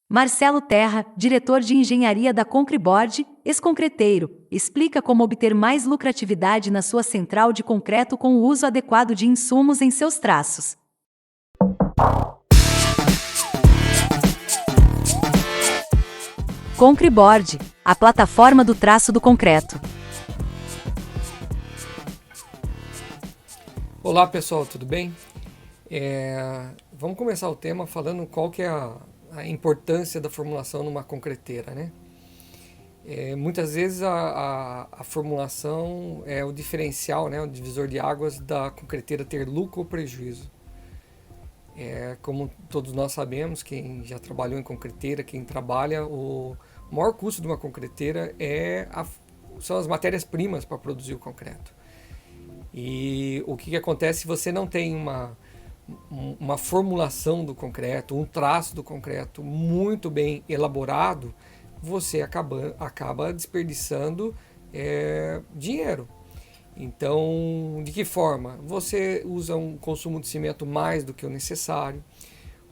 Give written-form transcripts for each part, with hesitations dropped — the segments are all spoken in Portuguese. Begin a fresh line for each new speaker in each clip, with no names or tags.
Marcelo Terra, diretor de engenharia da Concreboard, ex-concreteiro, explica como obter mais lucratividade na sua central de concreto com o uso adequado de insumos em seus traços. Concreboard, a plataforma do traço do concreto.
Olá pessoal, tudo bem? Vamos começar o tema falando qual que é a importância da formulação numa concreteira, né? Muitas vezes a formulação é o diferencial, né, o divisor de águas da concreteira ter lucro ou prejuízo. Como todos nós sabemos, quem já trabalhou em concreteira, quem trabalha, o maior custo de uma concreteira são as matérias-primas para produzir o concreto. E o que acontece se você não tem uma formulação do concreto, um traço do concreto muito bem elaborado, você acaba desperdiçando dinheiro. Então, de que forma? Você usa um consumo de cimento mais do que o necessário,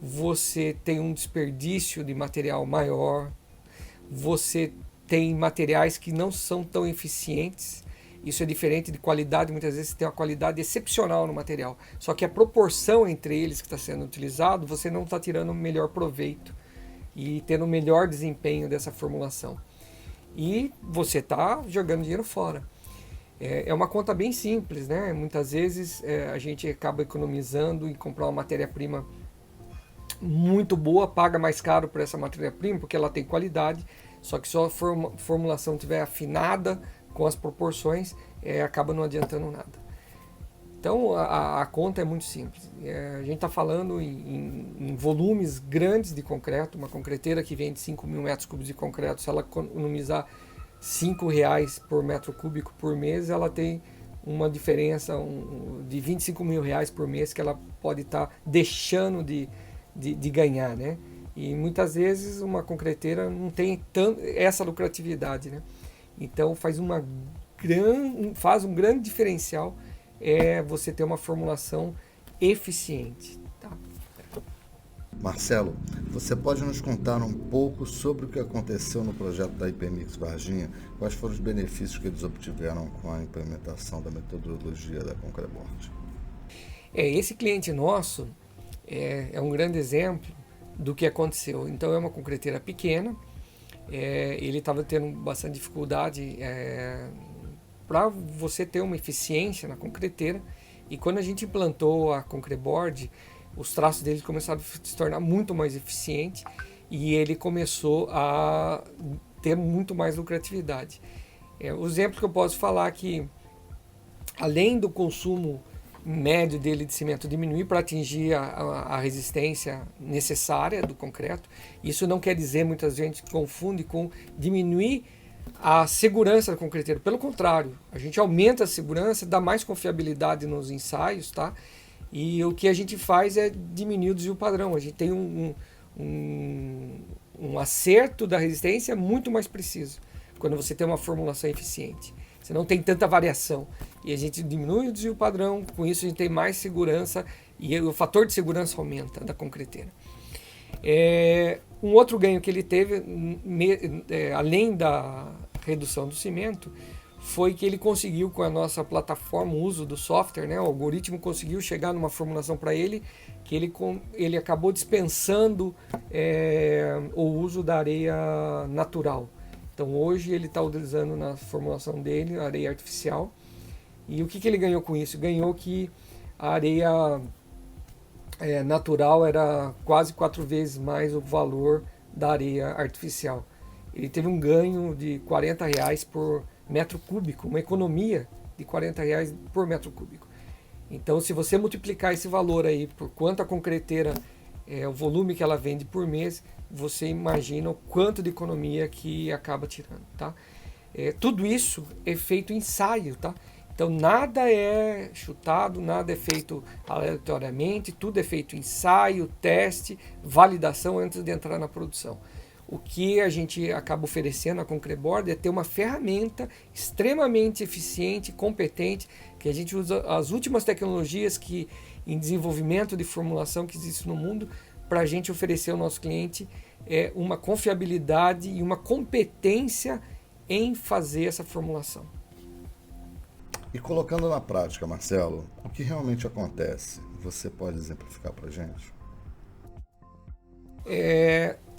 você tem um desperdício de material maior, você tem materiais que não são tão eficientes. Isso é diferente de qualidade, muitas vezes você tem uma qualidade excepcional no material. Só que a proporção entre eles que está sendo utilizado, você não está tirando o melhor proveito e tendo o melhor desempenho dessa formulação. E você está jogando dinheiro fora. É uma conta bem simples, né? Muitas vezes a gente acaba economizando em comprar uma matéria-prima muito boa, paga mais caro por essa matéria-prima porque ela tem qualidade, só que se a formulação estiver afinada com as proporções, acaba não adiantando nada. Então a conta é muito simples. A gente está falando em volumes grandes de concreto. Uma concreteira que vende 5 mil metros cúbicos de concreto, se ela economizar R$5 por metro cúbico por mês, ela tem uma diferença de R$25 mil por mês que ela pode estar deixando de ganhar, né? E muitas vezes uma concreteira não tem essa lucratividade, né? Então faz um grande diferencial você ter uma formulação eficiente. Tá?
Marcelo, você pode nos contar um pouco sobre o que aconteceu no projeto da IPMix Varginha? Quais foram os benefícios que eles obtiveram com a implementação da metodologia da Concreboard?
Esse cliente nosso é um grande exemplo do que aconteceu. Então é uma concreteira pequena, ele estava tendo bastante dificuldade para você ter uma eficiência na concreteira, e quando a gente implantou a Concreboard, os traços dele começaram a se tornar muito mais eficientes e ele começou a ter muito mais lucratividade. O exemplo que eu posso falar é que, além do consumo médio dele de cimento diminuir para atingir a resistência necessária do concreto, isso não quer dizer, muita gente confunde com diminuir a segurança do concreteiro. Pelo contrário, a gente aumenta a segurança, dá mais confiabilidade nos ensaios, tá? E o que a gente faz é diminuir o desvio padrão. A gente tem um acerto da resistência muito mais preciso quando você tem uma formulação eficiente. Você não tem tanta variação. E a gente diminui o desvio padrão, com isso a gente tem mais segurança e o fator de segurança aumenta da concreteira. Um outro ganho que ele teve, além da redução do cimento, foi que ele conseguiu, com a nossa plataforma, o uso do software, né, o algoritmo conseguiu chegar numa formulação para ele, que ele acabou dispensando o uso da areia natural. Então hoje ele está utilizando na formulação dele a areia artificial. E o que ele ganhou com isso? Ganhou que a areia natural era quase 4 vezes mais o valor da areia artificial. Ele teve um ganho de R$40 por metro cúbico, uma economia de R$40 por metro cúbico. Então, se você multiplicar esse valor aí por quanto a concreteira, o volume que ela vende por mês, você imagina o quanto de economia que acaba tirando, tá? Tudo isso é feito em ensaio, tá? Então nada é chutado, nada é feito aleatoriamente, tudo é feito em ensaio, teste, validação antes de entrar na produção. O que a gente acaba oferecendo à Concreboard é ter uma ferramenta extremamente eficiente, competente, que a gente usa as últimas tecnologias em desenvolvimento de formulação que existe no mundo, para a gente oferecer ao nosso cliente uma confiabilidade e uma competência em fazer essa formulação.
E colocando na prática, Marcelo, o que realmente acontece? Você pode exemplificar para a gente?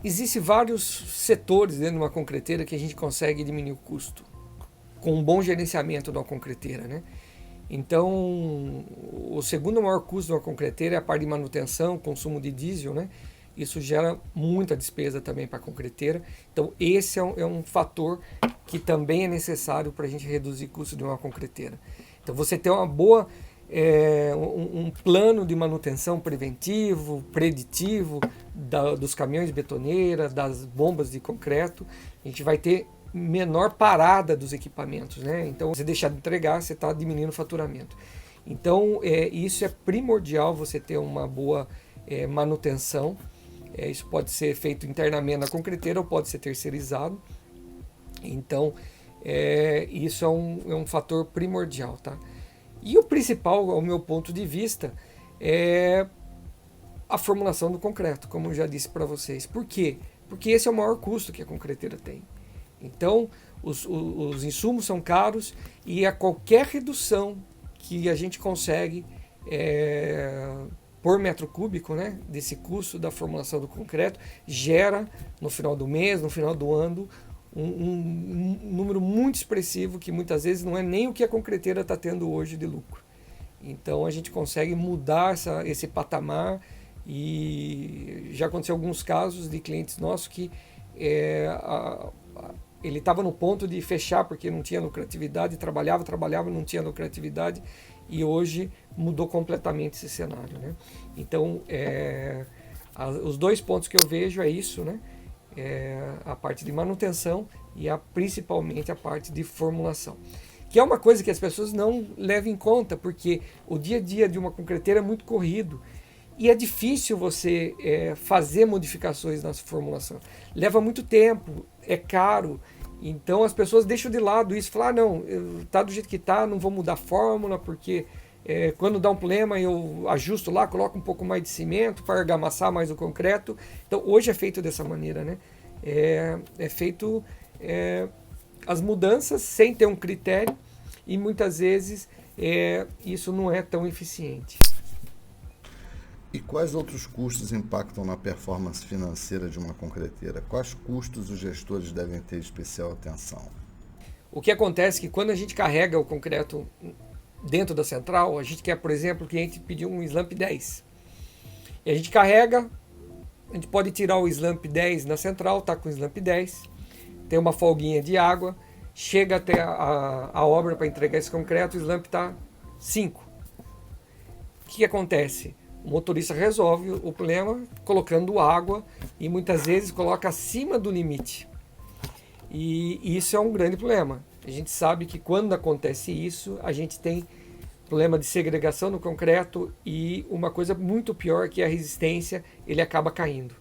Existem vários setores dentro de uma concreteira que a gente consegue diminuir o custo com um bom gerenciamento de uma concreteira, né? Então, o segundo maior custo de uma concreteira é a parte de manutenção, consumo de diesel, né? Isso gera muita despesa também para a concreteira. Então, esse é um fator que também é necessário para a gente reduzir o custo de uma concreteira. Então, você ter uma boa, um plano de manutenção preventivo, preditivo dos caminhões de betoneira, das bombas de concreto, a gente vai ter menor parada dos equipamentos, né? Então, você deixar de entregar, você está diminuindo o faturamento. Então, isso é primordial, você ter uma boa manutenção. Isso pode ser feito internamente na concreteira ou pode ser terceirizado. Então, isso é um fator primordial, tá? E o principal, ao meu ponto de vista, é a formulação do concreto, como eu já disse para vocês. Por quê? Porque esse é o maior custo que a concreteira tem. Então, os insumos são caros e a qualquer redução que a gente consegue por metro cúbico, né, desse custo da formulação do concreto, gera no final do mês, no final do ano, um número muito expressivo que muitas vezes não é nem o que a concreteira está tendo hoje de lucro. Então a gente consegue mudar esse patamar e já aconteceu alguns casos de clientes nossos que ele estava no ponto de fechar porque não tinha lucratividade, trabalhava, não tinha lucratividade e hoje mudou completamente esse cenário, né? Então, os dois pontos que eu vejo é isso, né? A parte de manutenção e principalmente a parte de formulação. Que é uma coisa que as pessoas não levam em conta, porque o dia a dia de uma concreteira é muito corrido e é difícil você fazer modificações na formulação. Leva muito tempo, é caro. Então as pessoas deixam de lado isso, falam, não, tá do jeito que tá, não vou mudar a fórmula, porque quando dá um problema eu ajusto lá, coloco um pouco mais de cimento para argamassar mais o concreto. Então hoje é feito dessa maneira, né? É feito as mudanças sem ter um critério e muitas vezes isso não é tão eficiente.
E quais outros custos impactam na performance financeira de uma concreteira? Quais custos os gestores devem ter especial atenção?
O que acontece é que quando a gente carrega o concreto dentro da central, a gente quer, por exemplo, o cliente pediu um slump 10. E a gente carrega, a gente pode tirar o slump 10 na central, tá com o slump 10, tem uma folguinha de água, chega até a obra para entregar esse concreto, o slump está 5. O que acontece? O motorista resolve o problema colocando água e muitas vezes coloca acima do limite. E isso é um grande problema. A gente sabe que quando acontece isso, a gente tem problema de segregação no concreto e uma coisa muito pior que a resistência, ele acaba caindo.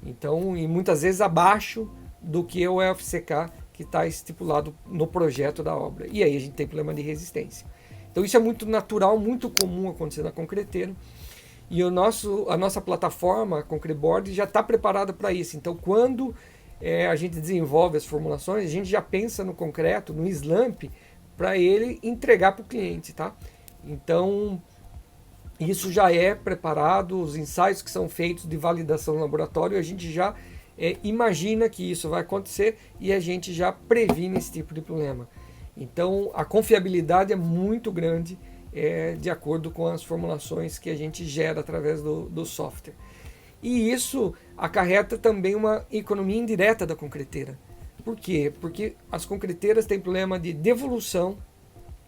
Então, e muitas vezes abaixo do que o FCK que está estipulado no projeto da obra. E aí a gente tem problema de resistência. Então isso é muito natural, muito comum acontecer na concreteira. E a nossa plataforma, a Concreboard, já está preparada para isso. Então, quando a gente desenvolve as formulações, a gente já pensa no concreto, no slump, para ele entregar para o cliente, tá? Então, isso já é preparado, os ensaios que são feitos de validação no laboratório, a gente já imagina que isso vai acontecer e a gente já previne esse tipo de problema. Então, a confiabilidade é muito grande de acordo com as formulações que a gente gera através do software. E isso acarreta também uma economia indireta da concreteira. Por quê? Porque as concreteiras têm problema de devolução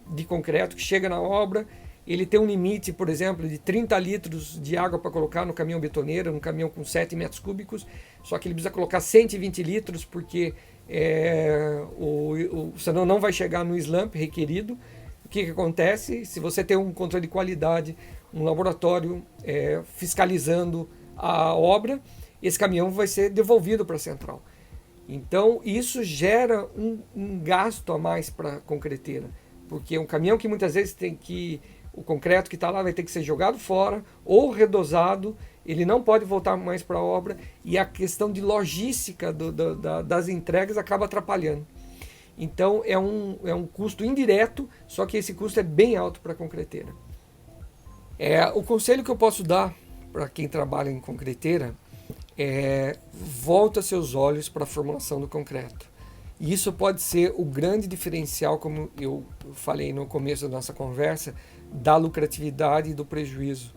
de concreto que chega na obra, ele tem um limite, por exemplo, de 30 litros de água para colocar no caminhão betoneiro, num caminhão com 7 metros cúbicos, só que ele precisa colocar 120 litros porque senão não vai chegar no slump requerido. O que acontece? Se você tem um controle de qualidade, um laboratório fiscalizando a obra, esse caminhão vai ser devolvido para a central. Então, isso gera um gasto a mais para a concreteira, porque um caminhão que muitas vezes o concreto que está lá vai ter que ser jogado fora ou redosado ele não pode voltar mais para a obra e a questão de logística das entregas acaba atrapalhando. Então é um custo indireto, só que esse custo é bem alto para a concreteira. O conselho que eu posso dar para quem trabalha em concreteira é: volta seus olhos para a formulação do concreto. E isso pode ser o grande diferencial, como eu falei no começo da nossa conversa, da lucratividade e do prejuízo,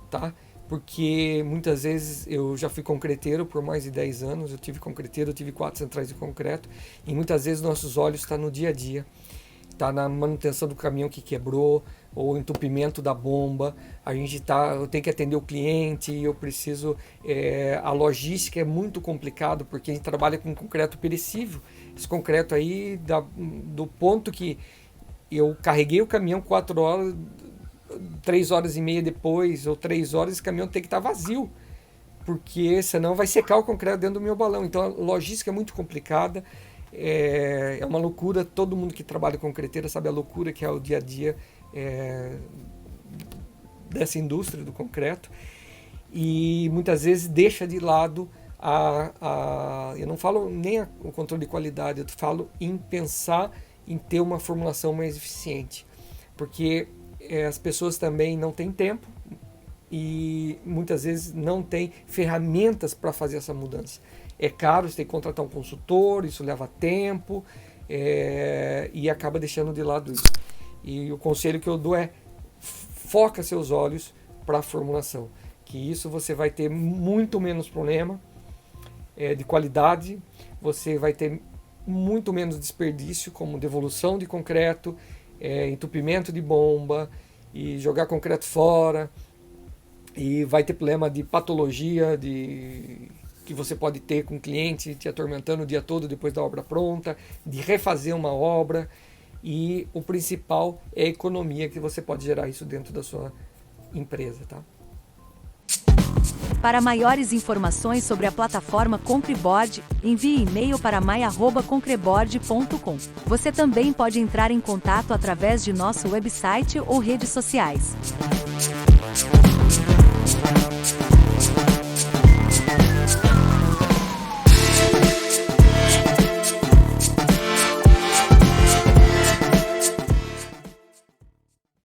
tá? Porque muitas vezes eu já fui concreteiro por mais de 10 anos, eu tive concreteiro, eu tive 4 centrais de concreto, e muitas vezes nossos olhos estão no dia a dia, está na manutenção do caminhão que quebrou, ou entupimento da bomba, eu tenho que atender o cliente, eu preciso, a logística é muito complicado, porque a gente trabalha com concreto perecível. Esse concreto aí, do ponto que eu carreguei o caminhão 4 horas, 3 horas e meia depois, ou 3 horas, esse caminhão tem que estar vazio, porque senão vai secar o concreto dentro do meu balão. Então a logística é muito complicada, é uma loucura. Todo mundo que trabalha com concreteira sabe a loucura que é o dia a dia dessa indústria do concreto, e muitas vezes deixa de lado eu não falo nem o controle de qualidade, eu falo em pensar em ter uma formulação mais eficiente, porque as pessoas também não têm tempo e muitas vezes não têm ferramentas para fazer essa mudança. É caro, você tem que contratar um consultor, isso leva tempo, e acaba deixando de lado isso. E o conselho que eu dou é: foca seus olhos para a formulação, que isso você vai ter muito menos problema de qualidade, você vai ter muito menos desperdício, como devolução de concreto, entupimento de bomba e jogar concreto fora, e vai ter problema de patologia que você pode ter com o cliente te atormentando o dia todo depois da obra pronta, de refazer uma obra. E o principal é a economia que você pode gerar isso dentro da sua empresa, tá?
Para maiores informações sobre a plataforma Concreboard, envie e-mail para mai@concreboard.com. Você também pode entrar em contato através de nosso website ou redes sociais.